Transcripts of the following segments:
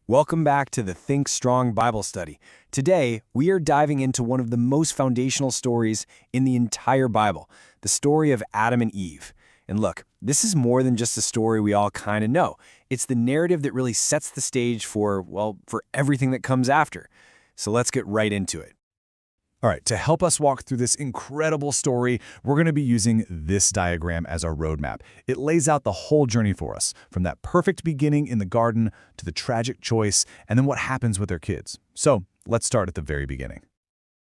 Welcome back to the Think Strong Bible Study. Today, we are diving into one of the most foundational stories in the entire Bible, the story of Adam and Eve. And look, this is more than just a story we all kind of know. It's the narrative that really sets the stage for everything that comes after. So let's get right into it. All right, to help us walk through this incredible story, we're going to be using this diagram as our roadmap. It lays out the whole journey for us, from that perfect beginning in the garden to the tragic choice, and then what happens with their kids. So let's start at the very beginning.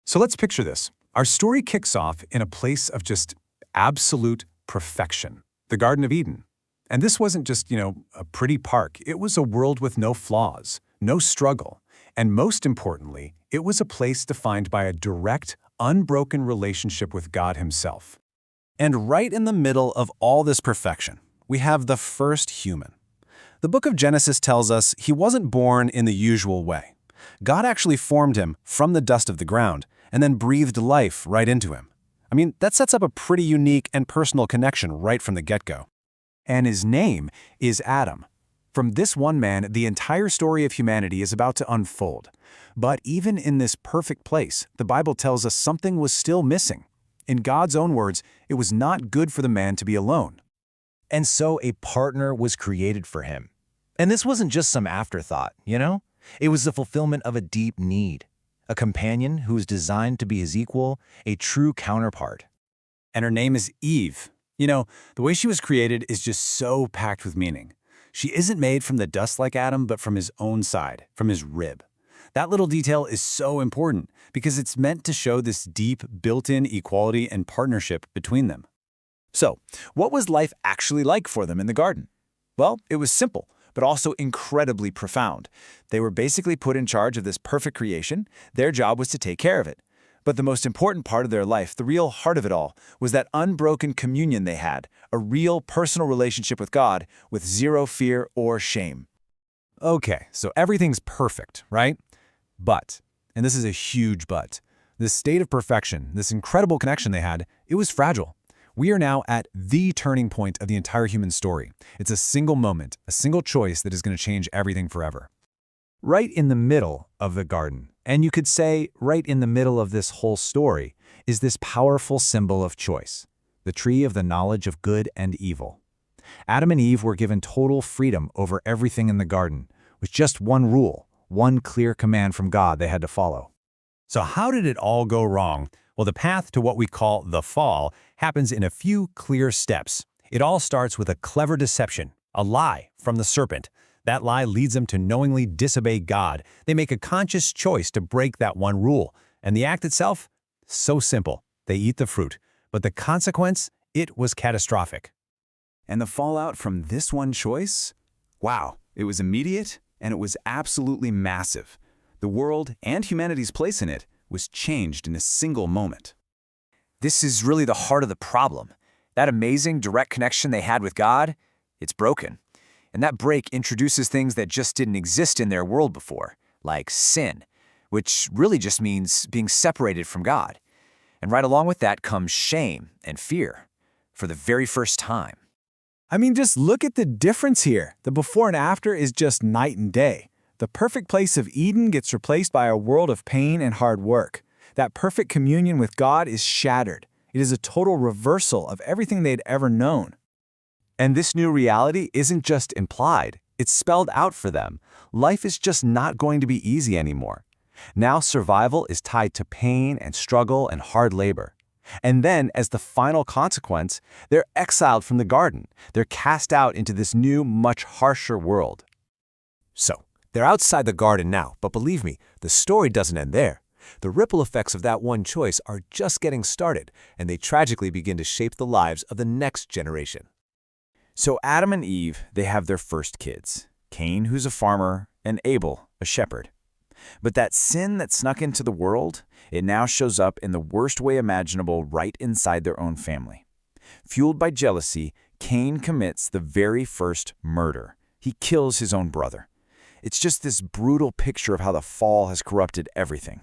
So let's picture this. Our story kicks off in a place of just absolute perfection, the Garden of Eden. And this wasn't just, a pretty park. It was a world with no flaws, no struggle. And most importantly, it was a place defined by a direct, unbroken relationship with God Himself. And right in the middle of all this perfection, we have the first human. The book of Genesis tells us he wasn't born in the usual way. God actually formed him from the dust of the ground and then breathed life right into him. I mean, that sets up a pretty unique and personal connection right from the get-go. And his name is Adam. From this one man, the entire story of humanity is about to unfold. But even in this perfect place, the Bible tells us something was still missing. In God's own words, it was not good for the man to be alone. And so a partner was created for him. And this wasn't just some afterthought, It was the fulfillment of a deep need. A companion who was designed to be his equal, a true counterpart. And her name is Eve. The way she was created is just so packed with meaning. She isn't made from the dust like Adam, but from his own side, from his rib. That little detail is so important because it's meant to show this deep, built-in equality and partnership between them. So, what was life actually like for them in the garden? Well, it was simple, but also incredibly profound. They were basically put in charge of this perfect creation. Their job was to take care of it. But the most important part of their life, the real heart of it all, was that unbroken communion they had, a real personal relationship with God with zero fear or shame. Okay, so everything's perfect, right? But, and this is a huge but, this state of perfection, this incredible connection they had, it was fragile. We are now at the turning point of the entire human story. It's a single moment, a single choice that is going to change everything forever. Right in the middle of the garden, and you could say right in the middle of this whole story, is this powerful symbol of choice, the tree of the knowledge of good and evil. Adam and Eve were given total freedom over everything in the garden, with just one rule, one clear command from God they had to follow. So how did it all go wrong? Well, the path to what we call the fall happens in a few clear steps. It all starts with a clever deception, a lie from the serpent. That lie leads them to knowingly disobey God. They make a conscious choice to break that one rule. And the act itself? So simple. They eat the fruit. But the consequence? It was catastrophic. And the fallout from this one choice? Wow, it was immediate and it was absolutely massive. The world and humanity's place in it was changed in a single moment. This is really the heart of the problem. That amazing direct connection they had with God, it's broken. And that break introduces things that just didn't exist in their world before, like sin, which really just means being separated from God. And right along with that comes shame and fear for the very first time. I mean, just look at the difference here. The before and after is just night and day. The perfect place of Eden gets replaced by a world of pain and hard work. That perfect communion with God is shattered. It is a total reversal of everything they'd ever known. And this new reality isn't just implied, it's spelled out for them. Life is just not going to be easy anymore. Now survival is tied to pain and struggle and hard labor. And then, as the final consequence, they're exiled from the garden. They're cast out into this new, much harsher world. So, they're outside the garden now, but believe me, the story doesn't end there. The ripple effects of that one choice are just getting started, and they tragically begin to shape the lives of the next generation. So Adam and Eve, they have their first kids. Cain, who's a farmer, and Abel, a shepherd. But that sin that snuck into the world, it now shows up in the worst way imaginable right inside their own family. Fueled by jealousy, Cain commits the very first murder. He kills his own brother. It's just this brutal picture of how the fall has corrupted everything.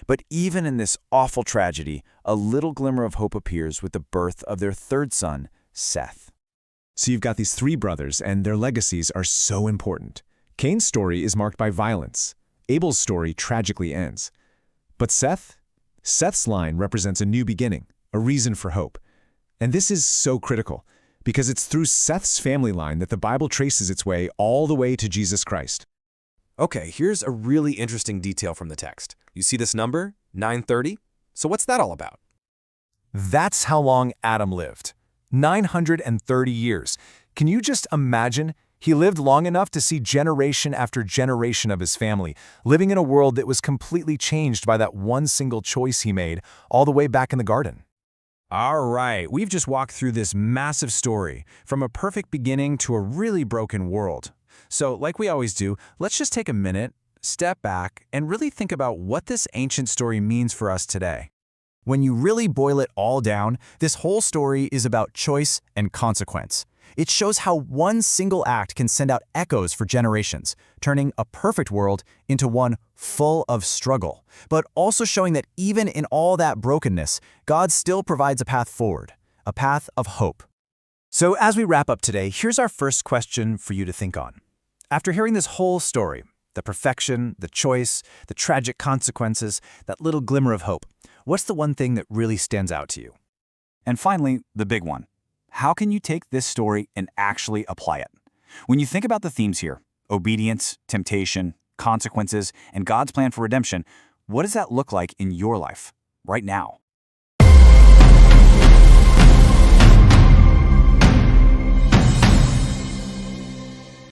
But even in this awful tragedy, a little glimmer of hope appears with the birth of their third son, Seth. So you've got these three brothers, and their legacies are so important. Cain's story is marked by violence. Abel's story tragically ends. But Seth's line represents a new beginning, a reason for hope. And this is so critical, because it's through Seth's family line that the Bible traces its way all the way to Jesus Christ. Okay, here's a really interesting detail from the text. You see this number, 930? So what's that all about? That's how long Adam lived. 930 years. Can you just imagine? He lived long enough to see generation after generation of his family, living in a world that was completely changed by that one single choice he made all the way back in the garden. All right, we've just walked through this massive story, from a perfect beginning to a really broken world. So, like we always do, let's just take a minute, step back, and really think about what this ancient story means for us today. When you really boil it all down, this whole story is about choice and consequence. It shows how one single act can send out echoes for generations, turning a perfect world into one full of struggle, but also showing that even in all that brokenness, God still provides a path forward, a path of hope. So as we wrap up today, here's our first question for you to think on. After hearing this whole story, the perfection, the choice, the tragic consequences, that little glimmer of hope, what's the one thing that really stands out to you? And finally, the big one. How can you take this story and actually apply it? When you think about the themes here, obedience, temptation, consequences, and God's plan for redemption, what does that look like in your life right now?